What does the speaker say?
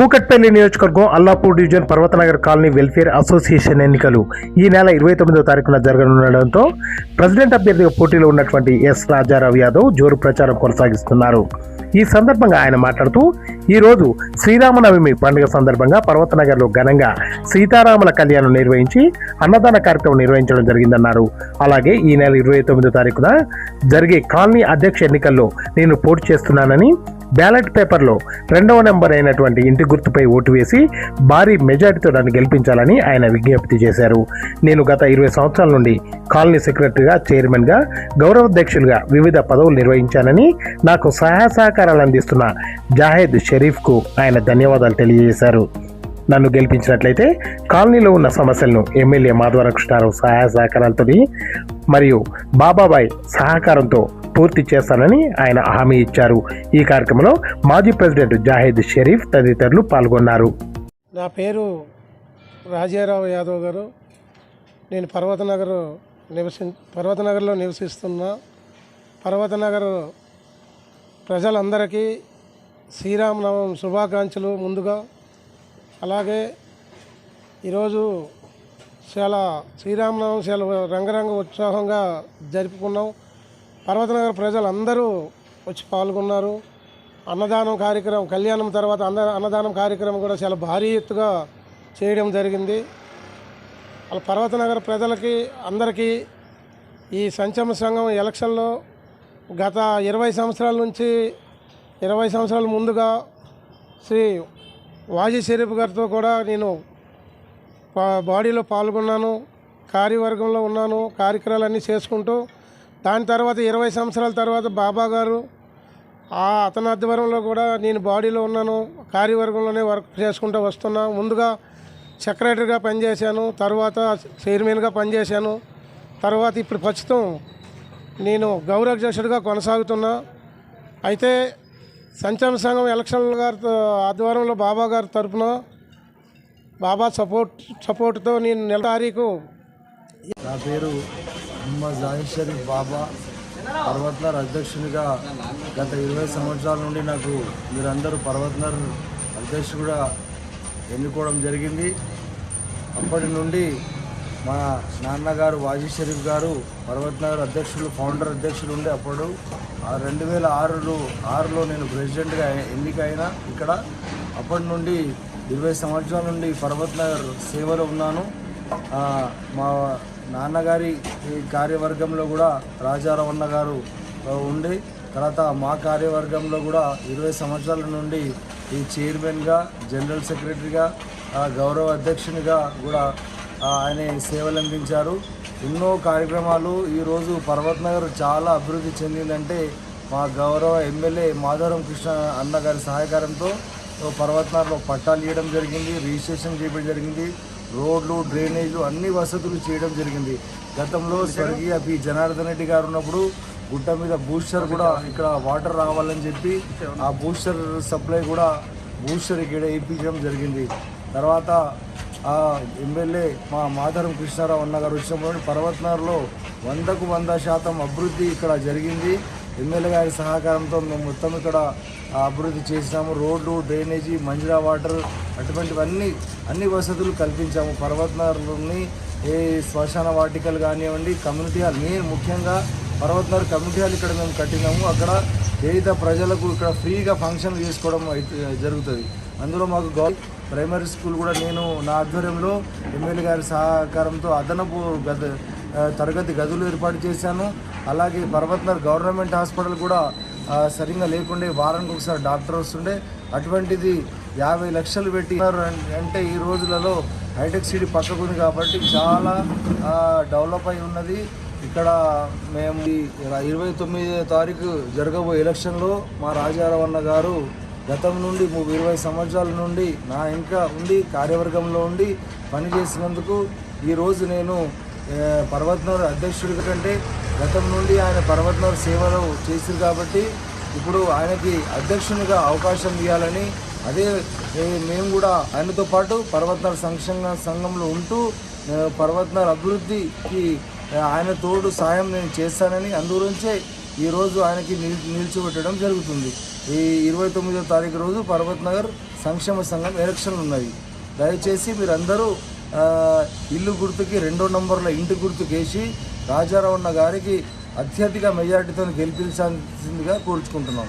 కూకట్పల్లి నియోజకవర్గం Allapur division Parvathnagar colony welfare association ఎన్నికలు ఈ నెల 29వ తారీఖున జరగనుండడంతో ప్రెసిడెంట్ అభ్యర్థిగా పోటీలో ఉన్నటువంటి ఎస్ రాజారావు యాదవ్ జోరు ప్రచారం కొనసాగిస్తున్నారు. ఈ సందర్భంగా ఆయన మాట్లాడుతూ ఈరోజు శ్రీరామనవమి పండుగ సందర్భంగా పర్వతనగర్లో ఘనంగా సీతారాముల కళ్యాణం నిర్వహించి అన్నదాన కార్యక్రమం నిర్వహించడం జరిగిందన్నారు. అలాగే ఈ నెల 29వ తారీఖున జరిగే కాలనీ అధ్యక్ష ఎన్నికల్లో నేను పోటీ చేస్తున్నానని, బ్యాలెట్ పేపర్లో 2వ నెంబర్ అయినటువంటి ఇంటి గుర్తుపై ఓటు వేసి భారీ మెజారిటీతో నన్ను గెలిపించాలని ఆయన విజ్ఞప్తి చేశారు. నేను గత 20 సంవత్సరాల నుండి కాలనీ సెక్రటరీగా, చైర్మన్గా, గౌరవాధ్యక్షులుగా వివిధ పదవులు నిర్వహించానని, నాకు సహాయ సహకారాలు అందిస్తున్న జాహేద్ షరీఫ్కు ఆయన ధన్యవాదాలు తెలియజేశారు. నన్ను గెలిపించినట్లయితే కాలనీలో ఉన్న సమస్యలను ఎమ్మెల్యే మాధవరం కృష్ణారావు సహాయ సహకారాలతో మరియు బాబాబాయ్ సహకారంతో పూర్తి చేస్తానని ఆయన హామీ ఇచ్చారు. ఈ కార్యక్రమంలో మాజీ ప్రెసిడెంట్ జాహేద్ షరీఫ్ తదితరులు పాల్గొన్నారు. నా పేరు రాజారావు యాదవ్ గారు. నేను పర్వతనగర్లో నివసిస్తున్నా. పర్వతనగర్ ప్రజలందరికీ శ్రీరామనవమి శుభాకాంక్షలు ముందుగా. అలాగే ఈరోజు శ్రీరామనవమి చాలా రంగరంగ ఉత్సాహంగా జరుపుకున్నాం. పర్వతనగర్ ప్రజలందరూ వచ్చి పాల్గొన్నారు. అన్నదానం కార్యక్రమం, కళ్యాణం తర్వాత అన్నదానం కార్యక్రమం కూడా చాలా భారీ ఎత్తుగా చేయడం జరిగింది. అలా పర్వతనగర్ ప్రజలకి అందరికీ ఈ సంక్షేమ సంఘం ఎలక్షన్లో గత 20 సంవత్సరాల నుంచి 20 సంవత్సరాల ముందుగా శ్రీ వాజీ షరీఫ్ గారితో కూడా నేను బాడీలో పాల్గొన్నాను, కార్యవర్గంలో ఉన్నాను, కార్యక్రమాలన్నీ చేసుకుంటూ. దాని తర్వాత 20 సంవత్సరాల తర్వాత బాబా గారు అతని ఆధ్వర్యంలో కూడా నేను బాడీలో ఉన్నాను, కార్యవర్గంలోనే వర్క్ చేసుకుంటూ వస్తున్నా. ముందుగా సెక్రటరీగా పనిచేశాను, తర్వాత చైర్మన్గా పనిచేశాను, తర్వాత ఇప్పుడు ప్రస్తుతం నేను గౌరవాధ్యక్షుడిగా కొనసాగుతున్నా. అయితే సంక్షేమ సంఘం ఎలక్షన్ల గారి ఆధ్వర్యంలో బాబా గారి తరఫున బాబా సపోర్ట్తో నేను నెల తారీఖు. నా పేరు జాహేద్ షరీఫ్ బాబా. పర్వతనగర్ అధ్యక్షునిగా గత 20 సంవత్సరాల నుండి నాకు మీరందరూ పర్వతనగర్ అధ్యక్షుడిగా ఎన్నుకోవడం జరిగింది. అప్పటి నుండి మా నాన్నగారు వాజీ షరీఫ్ గారు పర్వతనగర్ ఫౌండర్ అధ్యక్షులు ఉండే అప్పుడు 2006లో నేను ప్రెసిడెంట్గా ఎన్నికైనా ఇక్కడ. అప్పటి నుండి 20 సంవత్సరాల నుండి పర్వతనగర్ సేవలో ఉన్నాను. మా నాన్నగారి కార్యవర్గంలో కూడా రాజారావు అన్న గారు ఉండి, తర్వాత మా కార్యవర్గంలో కూడా 20 సంవత్సరాల నుండి ఈ చైర్మన్గా, జనరల్ సెక్రటరీగా, గౌరవ అధ్యక్షునిగా కూడా ఆయన సేవలు అందించారు. ఎన్నో కార్యక్రమాలు. ఈరోజు పర్వతనగర్ చాలా అభివృద్ధి చెందిందంటే మా గౌరవ ఎమ్మెల్యే మాధవరం కృష్ణ అన్న గారి సహకారంతో పర్వతనగర్లో పట్టాలు ఇవ్వడం జరిగింది, రిజిస్ట్రేషన్ చేయడం జరిగింది, రోడ్లు, డ్రైనేజీలు అన్ని వసతులు చేయడం జరిగింది. గతంలో స్వర్గీయ పి జనార్దన్ రెడ్డి గారు ఉన్నప్పుడు గుట్ట మీద బూస్టర్ కూడా ఇక్కడ వాటర్ రావాలని చెప్పి ఆ బూస్టర్ సప్లై కూడా ఇక్కడ వేయించడం జరిగింది. తర్వాత ఎమ్మెల్యే మా మాధవరం కృష్ణారావు అన్న గారు వచ్చినప్పుడు పర్వతనగర్లో 100కు 100% అభివృద్ధి ఇక్కడ జరిగింది. ఎమ్మెల్యే గారి సహకారంతో మేము మొత్తం ఇక్కడ అభివృద్ధి చేసినాము. రోడ్లు, డ్రైనేజీ, మంజీరా వాటర్ అటువంటివన్నీ అన్ని వసతులు కల్పించాము. పర్వతనగర్లోని ఏ శ్మశాన వాటికలు కానివ్వండి, కమ్యూనిటీ హాల్, నేను ముఖ్యంగా పర్వతనగర్ కమ్యూనిటీ హాల్ ఇక్కడ మేము కట్టినాము. అక్కడ పేద ప్రజలకు ఇక్కడ ఫ్రీగా ఫంక్షన్లు చేసుకోవడం జరుగుతుంది. అందులో మాకు ప్రైమరీ స్కూల్ కూడా నేను నా ఆధ్వర్యంలో ఎమ్మెల్యే గారి సహకారంతో అదనపు తరగతి గదులు ఏర్పాటు చేశాను. అలాగే పర్వతనగర్ గవర్నమెంట్ హాస్పిటల్ కూడా సరిగ్గా లేకుండే, వారానికి ఒకసారి డాక్టర్ వస్తుండే. అటువంటిది 50 లక్షలు పెట్టి అంటే ఈ రోజులలో హైటెక్ సిటీ పక్కకు ఉంది కాబట్టి చాలా డెవలప్ అయి ఉన్నది. ఇక్కడ మేము 29వ తారీఖు జరగబోయే ఎలక్షన్లో మా రాజారావు అన్న గారు గతం నుండి 20 సంవత్సరాల నుండి నా ఇంకా ఉండి కార్యవర్గంలో ఉండి పనిచేసినందుకు ఈరోజు నేను పర్వతనగర్ అధ్యక్షుడి కంటే గతం నుండి ఆయన పర్వతనగర్ సేవలు చేశారు కాబట్టి ఇప్పుడు ఆయనకి అధ్యక్షునిగా అవకాశం ఇవ్వాలని, అదే మేము కూడా ఆయనతో పాటు పర్వతనగర్ సంక్షేమ సంఘంలో ఉంటూ పర్వతనగర్ అభివృద్ధికి ఆయన తోడు సాయం నేను చేస్తానని, అందుగురించే ఈరోజు ఆయనకి నిలిచిపెట్టడం జరుగుతుంది. ఈ 29వ తారీఖు రోజు పర్వత్ నగర్ సంక్షేమ సంఘం ఎలక్షన్లు ఉన్నాయి. దయచేసి మీరందరూ ఇల్లు గుర్తుకి 2వ నంబర్లో ఇంటి గుర్తుకు వేసి రాజారావు అన్న గారికి అత్యధిక మెజారిటీతో గెలిపించాల్సిందిగా కోరుచుకుంటున్నాం.